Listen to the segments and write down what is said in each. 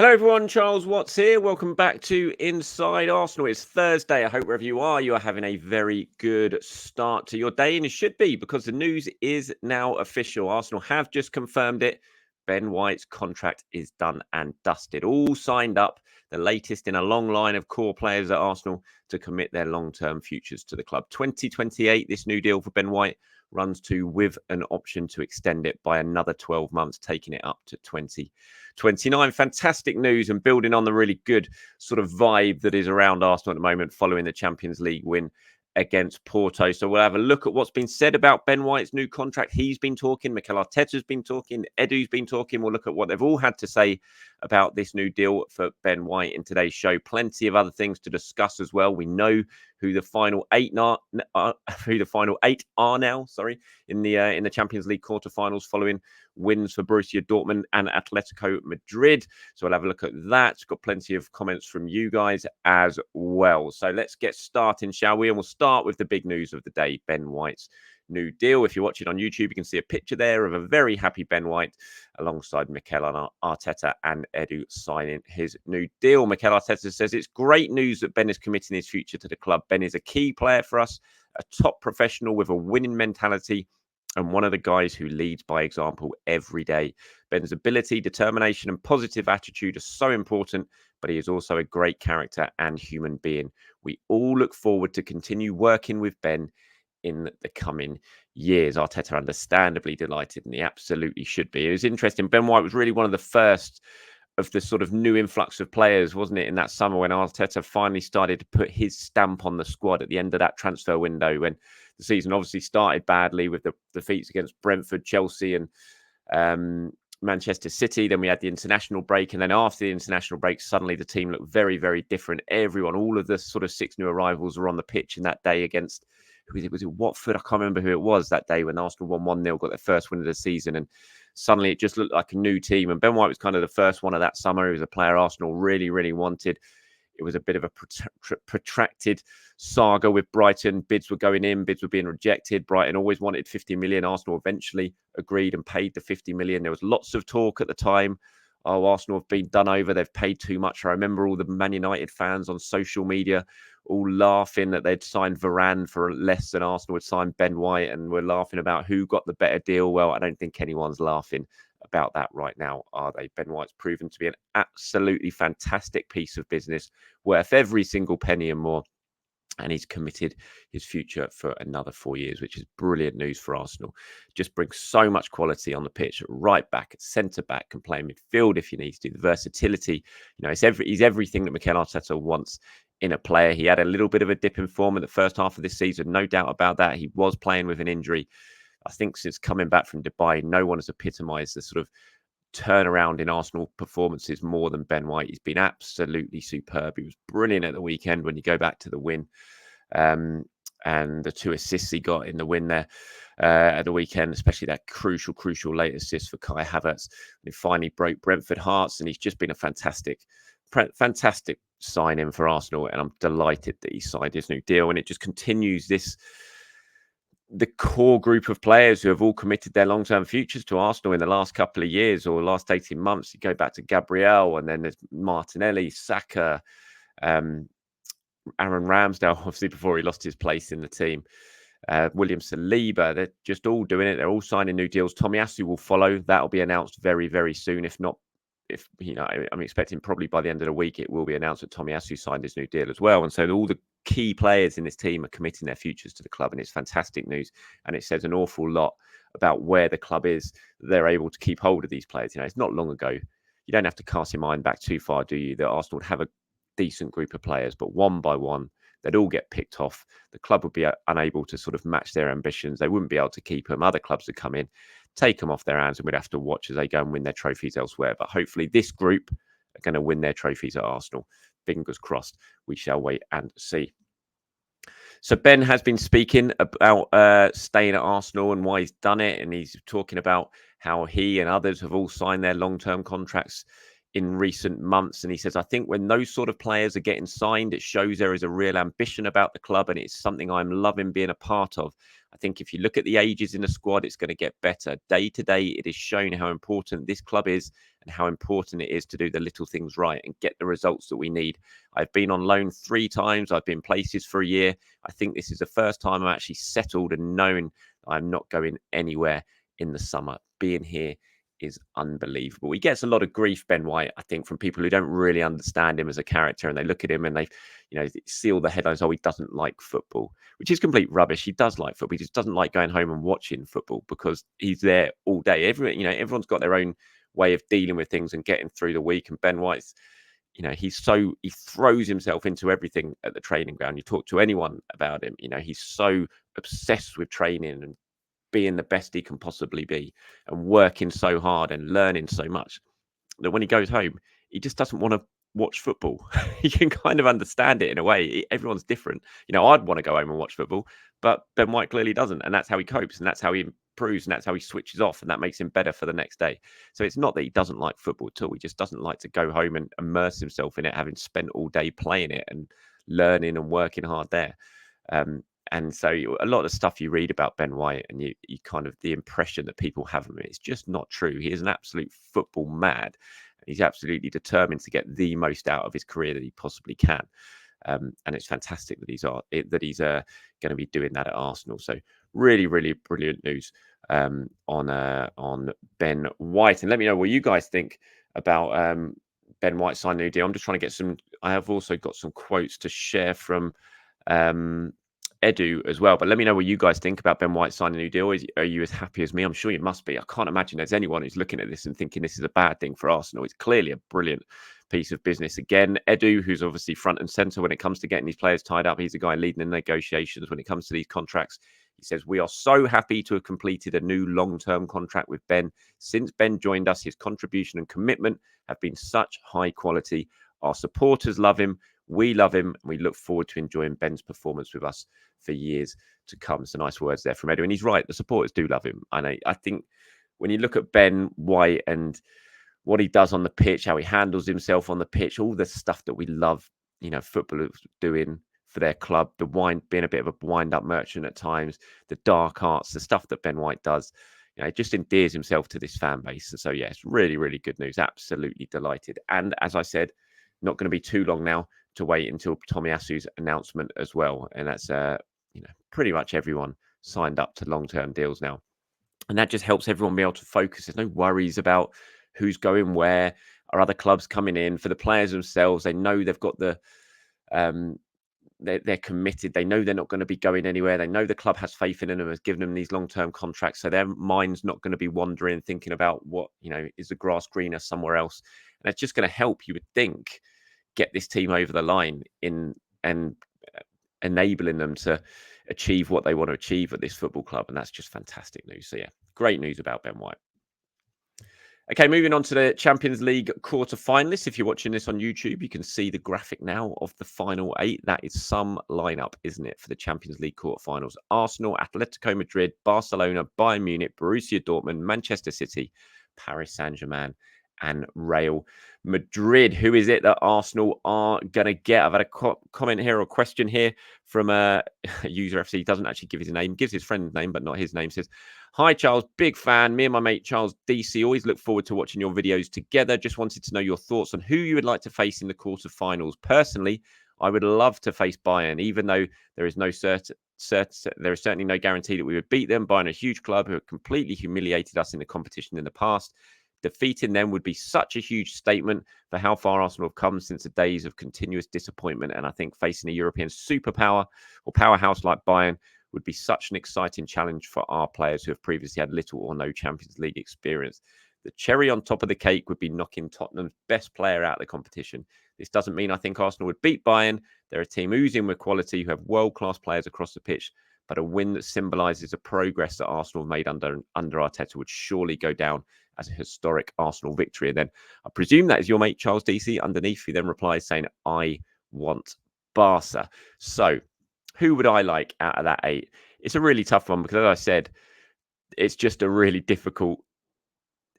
Hello, everyone. Charles Watts here. Welcome back to Inside Arsenal. It's Thursday. I hope wherever you are having a very good start to your day, and it should be because the news is now official. Arsenal have just confirmed it. Ben White's contract is done and dusted. All signed up. The latest in a long line of core players at Arsenal to commit their long-term futures to the club. 2028, this new deal for Ben White runs to with an option to extend it by another 12 months, taking it up to 2029. Fantastic news and building on the really good sort of vibe that is around Arsenal at the moment following the Champions League win against Porto. So we'll have a look at what's been said about Ben White's new contract. He's been talking, Mikel Arteta's been talking, Edu's been talking. We'll look at what they've all had to say about this new deal for Ben White in today's show. Plenty of other things to discuss as well. We know who the final eight are now. Sorry, in the Champions League quarterfinals following wins for Borussia Dortmund and Atletico Madrid. So we'll have a look at that. It's got plenty of comments from you guys as well. So let's get starting, shall we? And we'll start with the big news of the day: Ben White's new deal. If you're watching on YouTube, you can see a picture there of a very happy Ben White alongside Mikel Arteta and Edu signing his new deal. Mikel Arteta says it's great news that Ben is committing his future to the club. Ben is a key player for us, a top professional with a winning mentality, and one of the guys who leads by example every day. Ben's ability, determination, and positive attitude are so important, but he is also a great character and human being. We all look forward to continue working with Ben in the coming years. Arteta understandably delighted, and he absolutely should be. It was interesting. Ben White was really one of the first of the sort of new influx of players, wasn't it, in that summer when Arteta finally started to put his stamp on the squad at the end of that transfer window, when the season obviously started badly with the defeats against Brentford, Chelsea and Manchester City. Then we had the international break, and then after the international break, suddenly the team looked very, very different. Everyone, all of the sort of 6 new arrivals were on the pitch in that day against, was it Watford? I can't remember who it was that day when Arsenal won 1-0, got their first win of the season, and suddenly it just looked like a new team. And Ben White was kind of the first one of that summer. He was a player Arsenal really, really wanted. It was a bit of a protracted saga with Brighton. Bids were going in, bids were being rejected. Brighton always wanted 50 million. Arsenal eventually agreed and paid the 50 million. There was lots of talk at the time. Oh, Arsenal have been done over. They've paid too much. I remember all the Man United fans on social media all laughing that they'd signed Varane for less than Arsenal had signed Ben White, and we're laughing about who got the better deal. Well, I don't think anyone's laughing about that right now, are they? Ben White's proven to be an absolutely fantastic piece of business, worth every single penny and more. And he's committed his future for another 4 years, which is brilliant news for Arsenal. Just brings so much quality on the pitch, at right back, at centre back, can play midfield if he needs to. The versatility, he's everything that Mikel Arteta wants in a player. He had a little bit of a dip in form in the first half of this season, no doubt about that. He was playing with an injury. I think since coming back from Dubai, no one has epitomised the sort of turnaround in Arsenal performances more than Ben White. He's been absolutely superb. He was brilliant at the weekend when you go back to the win. And the 2 assists he got in the win there at the weekend, especially that crucial late assist for Kai Havertz. He finally broke Brentford hearts, and he's just been a fantastic signing for Arsenal. And I'm delighted that he signed his new deal. And it just continues the core group of players who have all committed their long-term futures to Arsenal in the last couple of years or last 18 months. You go back to Gabriel, and then there's Martinelli, Saka, Aaron Ramsdale, obviously before he lost his place in the team. William Saliba, they're just all doing it. They're all signing new deals. Tomiyasu will follow. That'll be announced very, very soon. I'm expecting probably by the end of the week, it will be announced that Tomiyasu signed his new deal as well. And so all the key players in this team are committing their futures to the club, and it's fantastic news. And it says an awful lot about where the club is. They're able to keep hold of these players. It's not long ago. You don't have to cast your mind back too far, do you? That Arsenal would have a decent group of players, but one by one, they'd all get picked off. The club would be unable to sort of match their ambitions. They wouldn't be able to keep them. Other clubs would come in, take them off their hands, and we'd have to watch as they go and win their trophies elsewhere. But hopefully this group are going to win their trophies at Arsenal. Fingers crossed. We shall wait and see. So Ben has been speaking about staying at Arsenal and why he's done it. And he's talking about how he and others have all signed their long-term contracts in recent months. And he says, I think when those sort of players are getting signed, it shows there is a real ambition about the club, and it's something I'm loving being a part of. I think if you look at the ages in the squad, it's going to get better. Day to day, it is shown how important this club is and how important it is to do the little things right and get the results that we need. I've been on loan 3 times. I've been places for a year. I think this is the first time I'm actually settled and known I'm not going anywhere in the summer. Being here is unbelievable. He gets a lot of grief, Ben White, I think, from people who don't really understand him as a character, and they look at him and they, see all the headlines. Oh, he doesn't like football, which is complete rubbish. He does like football. He just doesn't like going home and watching football because he's there all day. Everyone's got their own way of dealing with things and getting through the week. And Ben White's, he throws himself into everything at the training ground. You talk to anyone about him, he's so obsessed with training and being the best he can possibly be and working so hard and learning so much that when he goes home, he just doesn't want to watch football. You can kind of understand it in a way. Everyone's different. I'd want to go home and watch football, but Ben White clearly doesn't. And that's how he copes, and that's how he improves, and that's how he switches off, and that makes him better for the next day. So it's not that he doesn't like football at all. He just doesn't like to go home and immerse himself in it, having spent all day playing it and learning and working hard there. And so a lot of the stuff you read about Ben White and you kind of the impression that people have of him, it's just not true. He is an absolute football mad. He's absolutely determined to get the most out of his career that he possibly can. And it's fantastic that he's going to be doing that at Arsenal. So really, really brilliant news on Ben White. And let me know what you guys think about Ben White signing a new deal. I'm just trying to get some. I have also got some quotes to share from Edu as well. But let me know what you guys think about Ben White signing a new deal. Are you as happy as me? I'm sure you must be. I can't imagine there's anyone who's looking at this and thinking this is a bad thing for Arsenal. It's clearly a brilliant piece of business. Again, Edu, who's obviously front and centre when it comes to getting these players tied up. He's the guy leading the negotiations when it comes to these contracts. He says, we are so happy to have completed a new long-term contract with Ben. Since Ben joined us, his contribution and commitment have been such high quality. Our supporters love him. We love him, and we look forward to enjoying Ben's performance with us for years to come. So nice words there from Edu. And he's right. The supporters do love him. And I think when you look at Ben White and what he does on the pitch, how he handles himself on the pitch, all the stuff that we love, footballers doing for their club, being a bit of a wind-up merchant at times, the dark arts, the stuff that Ben White does, it just endears himself to this fan base. And so, yeah, it's really, really good news. Absolutely delighted. And as I said, not going to be too long now to wait until Tomiyasu's announcement as well. And that's, pretty much everyone signed up to long-term deals now. And that just helps everyone be able to focus. There's no worries about who's going where, are other clubs coming in. For the players themselves, they know they've got they're committed. They know they're not going to be going anywhere. They know the club has faith in them and has given them these long-term contracts. So their mind's not going to be wandering, thinking about what, is the grass greener somewhere else. And it's just going to help, you would think, get this team over the line and enabling them to achieve what they want to achieve at this football club. And that's just fantastic news. So yeah, great news about Ben White. Okay, moving on to the Champions League quarter-finalists. If you're watching this on YouTube, you can see the graphic now of the final 8. That is some lineup, isn't it, for the Champions League quarter-finals? Arsenal, Atletico Madrid, Barcelona, Bayern Munich, Borussia Dortmund, Manchester City, Paris Saint-Germain, and Real Madrid. Who is it that Arsenal are going to get? I've had a comment here or question here from a user FC. He doesn't actually give his name, gives his friend's name, but not his name. Says, hi, Charles, big fan. Me and my mate, Charles DC, always look forward to watching your videos together. Just wanted to know your thoughts on who you would like to face in the quarterfinals. Personally, I would love to face Bayern, even though there is there is certainly no guarantee that we would beat them. Bayern, a huge club who have completely humiliated us in the competition in the past. Defeating them would be such a huge statement for how far Arsenal have come since the days of continuous disappointment. And I think facing a European superpower or powerhouse like Bayern would be such an exciting challenge for our players who have previously had little or no Champions League experience. The cherry on top of the cake would be knocking Tottenham's best player out of the competition. This doesn't mean I think Arsenal would beat Bayern. They're a team oozing with quality who have world-class players across the pitch, but a win that symbolises a progress that Arsenal have made under Arteta would surely go down as a historic Arsenal victory. And then I presume that is your mate, Charles DC, underneath, who then replies saying, I want Barca. So who would I like out of that 8? It's a really tough one because, as I said, it's just a really difficult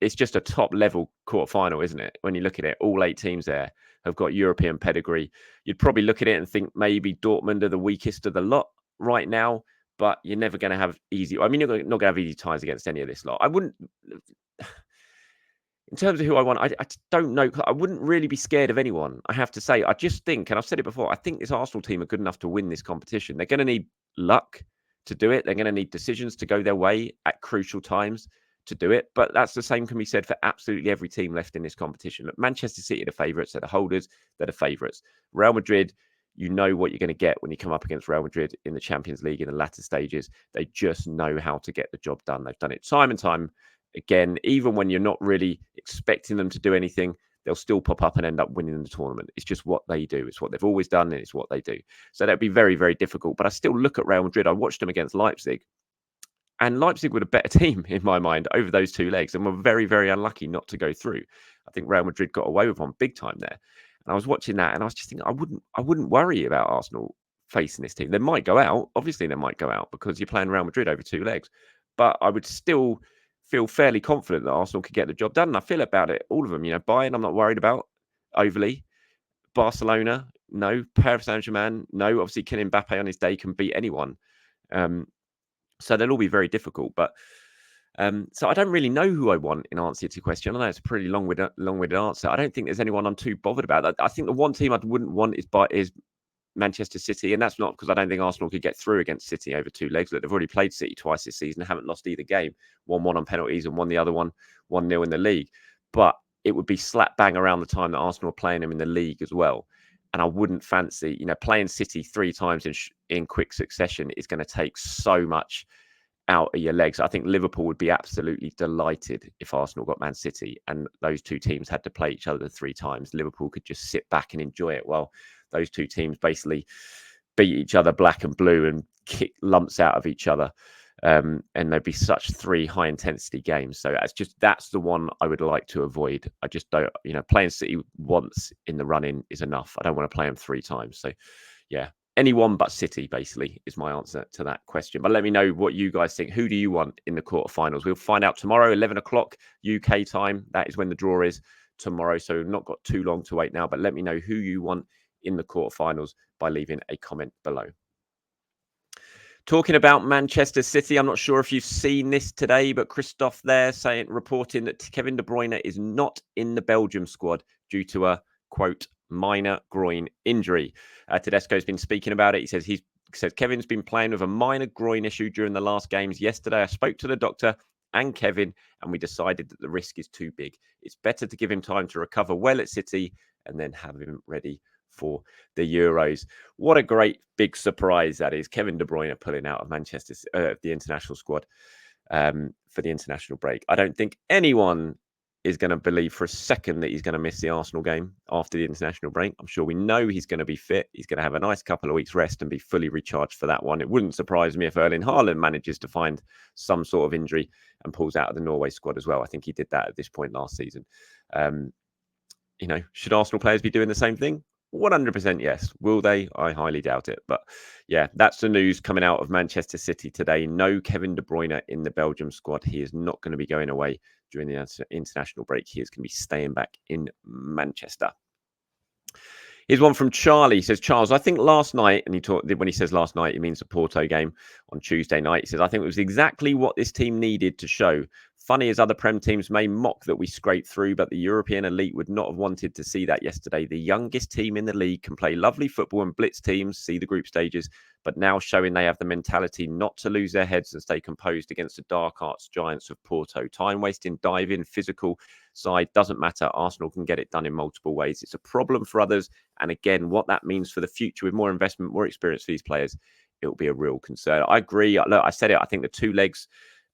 it's just a top level quarterfinal, isn't it? When you look at it, all 8 teams there have got European pedigree. You'd probably look at it and think maybe Dortmund are the weakest of the lot right now, but you're never going to have easy. I mean, you're not going to have easy ties against any of this lot. I wouldn't. In terms of who I want, I don't know. I wouldn't really be scared of anyone, I have to say. I just think, and I've said it before, I think this Arsenal team are good enough to win this competition. They're going to need luck to do it. They're going to need decisions to go their way at crucial times to do it. But that's the same can be said for absolutely every team left in this competition. Look, Manchester City are the favourites. They're the holders. They're the favourites. Real Madrid, you know what you're going to get when you come up against Real Madrid in the Champions League in the latter stages. They just know how to get the job done. They've done it time and time again. Even when you're not really expecting them to do anything, they'll still pop up and end up winning the tournament. It's just what they do. It's what they've always done, and it's what they do. So that'd be very, very difficult. But I still look at Real Madrid. I watched them against Leipzig, and Leipzig were a better team in my mind over those 2 legs, and were very, very unlucky not to go through. I think Real Madrid got away with one big time there. And I was watching that, and I was just thinking, I wouldn't worry about Arsenal facing this team. They might go out. Obviously, they might go out because you're playing Real Madrid over 2 legs. But I would still feel fairly confident that Arsenal could get the job done. And I feel about it, all of them. You know, Bayern, I'm not worried about overly. Barcelona, no. Paris Saint-Germain, no. Obviously, Kylian Mbappe on his day can beat anyone. So they'll all be very difficult. But so I don't really know who I want in answer to your question. I know it's a pretty long-winded answer. I don't think there's anyone I'm too bothered about. I think the one team I wouldn't want is Manchester City, and that's not because I don't think Arsenal could get through against City over 2 legs. Look, they've already played City twice this season, haven't lost either game. 1-1 on penalties and won the other one 1-0 in the league. But it would be slap bang around the time that Arsenal are playing them in the league as well. And I wouldn't fancy, playing City 3 times in quick succession is going to take so much out of your legs. I think Liverpool would be absolutely delighted if Arsenal got Man City and those 2 teams had to play each other 3 times. Liverpool could just sit back and enjoy it while those 2 teams basically beat each other black and blue and kick lumps out of each other. And there'd be such 3 high intensity games. So that's the one I would like to avoid. I just don't, playing City once in the run-in is enough. I don't want to play them 3 times. So yeah, anyone but City basically is my answer to that question. But let me know what you guys think. Who do you want in the quarterfinals? We'll find out tomorrow, 11 o'clock UK time. That is when the draw is tomorrow. So not got too long to wait now, but let me know who you want in the quarterfinals by leaving a comment below. Talking about Manchester City, I'm not sure if you've seen this today, but Christoph there reporting that Kevin De Bruyne is not in the Belgium squad due to a, quote, minor groin injury. Tedesco's been speaking about it. He says Kevin's been playing with a minor groin issue during the last games. Yesterday, I spoke to the doctor and Kevin, and we decided that the risk is too big. It's better to give him time to recover well at City and then have him ready for the Euros. What a great big surprise that is. Kevin De Bruyne pulling out of Manchester, the international squad for the international break. I don't think anyone is going to believe for a second that he's going to miss the Arsenal game after the international break. I'm sure we know he's going to be fit. He's going to have a nice couple of weeks rest and be fully recharged for that one. It wouldn't surprise me if Erling Haaland manages to find some sort of injury and pulls out of the Norway squad as well. I think he did that at this point last season. Should Arsenal players be doing the same thing? 100% yes. Will they? I highly doubt it. But yeah, that's the news coming out of Manchester City today. No Kevin De Bruyne in the Belgium squad. He is not going to be going away during the international break. He is going to be staying back in Manchester. Here's one from Charlie. He says, Charles, I think last night, and when he says last night, he means the Porto game on Tuesday night. He says, I think it was exactly what this team needed to show. Funny as other Prem teams may mock that we scraped through, but the European elite would not have wanted to see that yesterday. The youngest team in the league can play lovely football and blitz teams, see the group stages, but now showing they have the mentality not to lose their heads and stay composed against the dark arts giants of Porto. Time wasting, diving, physical side doesn't matter. Arsenal can get it done in multiple ways. It's a problem for others. And again, what that means for the future with more investment, more experience for these players, it will be a real concern. I agree. Look, I said it. I think the 2 legs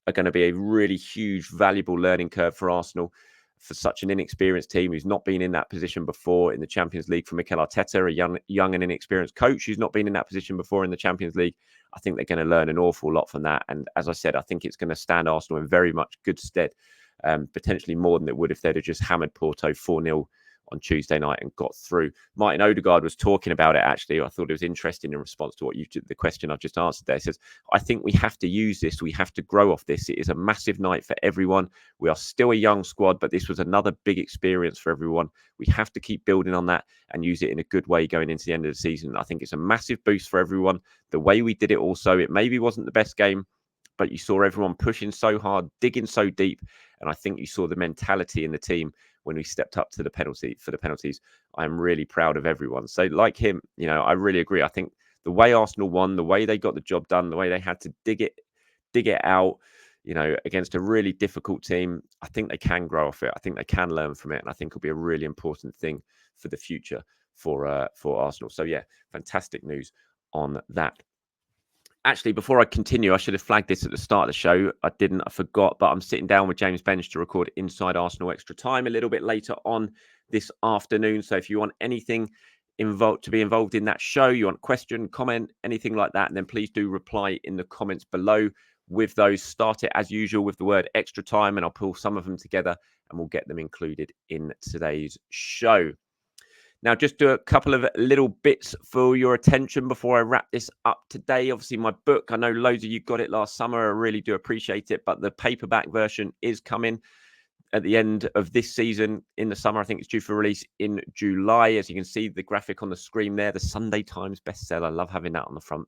are going to be a really huge, valuable learning curve for Arsenal, for such an inexperienced team who's not been in that position before in the Champions League. For Mikel Arteta, a young and inexperienced coach who's not been in that position before in the Champions League, I think they're going to learn an awful lot from that. And as I said, I think it's going to stand Arsenal in very much good stead, potentially more than it would if they'd have just hammered Porto 4-0 on Tuesday night and got through. Martin Odegaard was talking about it, actually. I thought it was interesting in response to the question I've just answered there. He says, I think we have to use this. We have to grow off this. It is a massive night for everyone. We are still a young squad, but this was another big experience for everyone. We have to keep building on that and use it in a good way going into the end of the season. I think it's a massive boost for everyone. The way we did it also, it maybe wasn't the best game, but you saw everyone pushing so hard, digging so deep. And I think you saw the mentality in the team when we stepped up to the penalties. I'm really proud of everyone. So like him, I really agree. I think the way Arsenal won, the way they got the job done, the way they had to dig it out, against a really difficult team, I think they can grow off it. I think they can learn from it. And I think it'll be a really important thing for the future for Arsenal. So yeah, fantastic news on that. Actually, before I continue, I should have flagged this at the start of the show. I didn't, I forgot, but I'm sitting down with James Benge to record Inside Arsenal Extra Time a little bit later on this afternoon. So if you want anything to be involved in that show, you want question, comment, anything like that, then please do reply in the comments below with those. Start it as usual with the word extra time, and I'll pull some of them together and we'll get them included in today's show. Now, just do a couple of little bits for your attention before I wrap this up today. Obviously, my book, I know loads of you got it last summer. I really do appreciate it. But the paperback version is coming at the end of this season in the summer. I think it's due for release in July. As you can see, the graphic on the screen there, the Sunday Times bestseller. I love having that on the front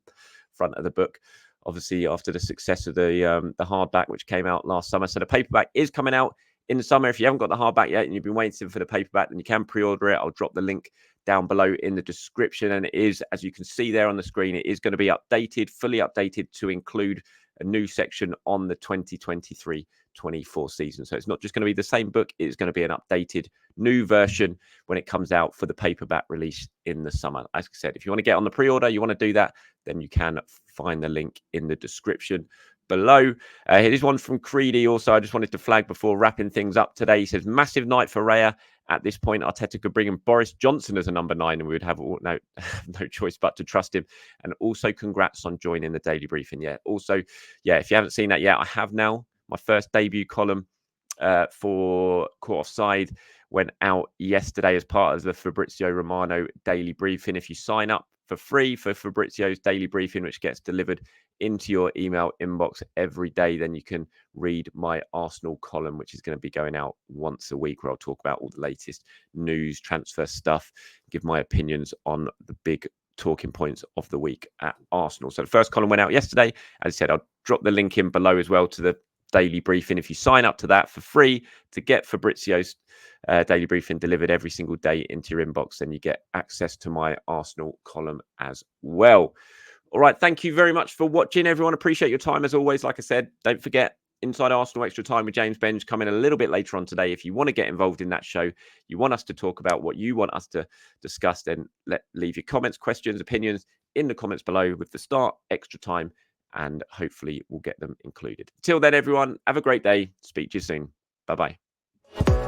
of the book. Obviously, after the success of the hardback, which came out last summer. So the paperback is coming out in the summer. If you haven't got the hardback yet and you've been waiting for the paperback, then you can pre-order it. I'll drop the link down below in the description. And it is, as you can see there on the screen, it is going to be updated, fully updated to include a new section on the 2023-24 season. So it's not just going to be the same book. It's going to be an updated new version when it comes out for the paperback release in the summer. As I said, if you want to get on the pre-order, you want to do that, then you can find the link in the description below. Here's one from Creedy. Also, I just wanted to flag before wrapping things up today. He says, massive night for Raya. At this point, Arteta could bring in Boris Johnson as a number 9 and we would have no choice but to trust him. And also congrats on joining the Daily Briefing. Yeah. Also, yeah, if you haven't seen that yet, I have now. My first debut column for Caught Offside went out yesterday as part of the Fabrizio Romano Daily Briefing. If you sign up for free for Fabrizio's Daily Briefing, which gets delivered into your email inbox every day, then you can read my Arsenal column, which is going to be going out once a week, where I'll talk about all the latest news, transfer stuff, give my opinions on the big talking points of the week at Arsenal. So the first column went out yesterday. As I said, I'll drop the link in below as well to the Daily Briefing. If you sign up to that for free to get Fabrizio's Daily Briefing delivered every single day into your inbox, then you get access to my Arsenal column as well. All right, thank you very much for watching, everyone. Appreciate your time as always. Like I said, don't forget Inside Arsenal Extra Time with James Benge coming a little bit later on today. If you want to get involved in that show, you want us to talk about what you want us to discuss, then leave your comments, questions, opinions in the comments below with the start extra time, and hopefully we'll get them included. Till then, everyone, have a great day. Speak to you soon. Bye-bye.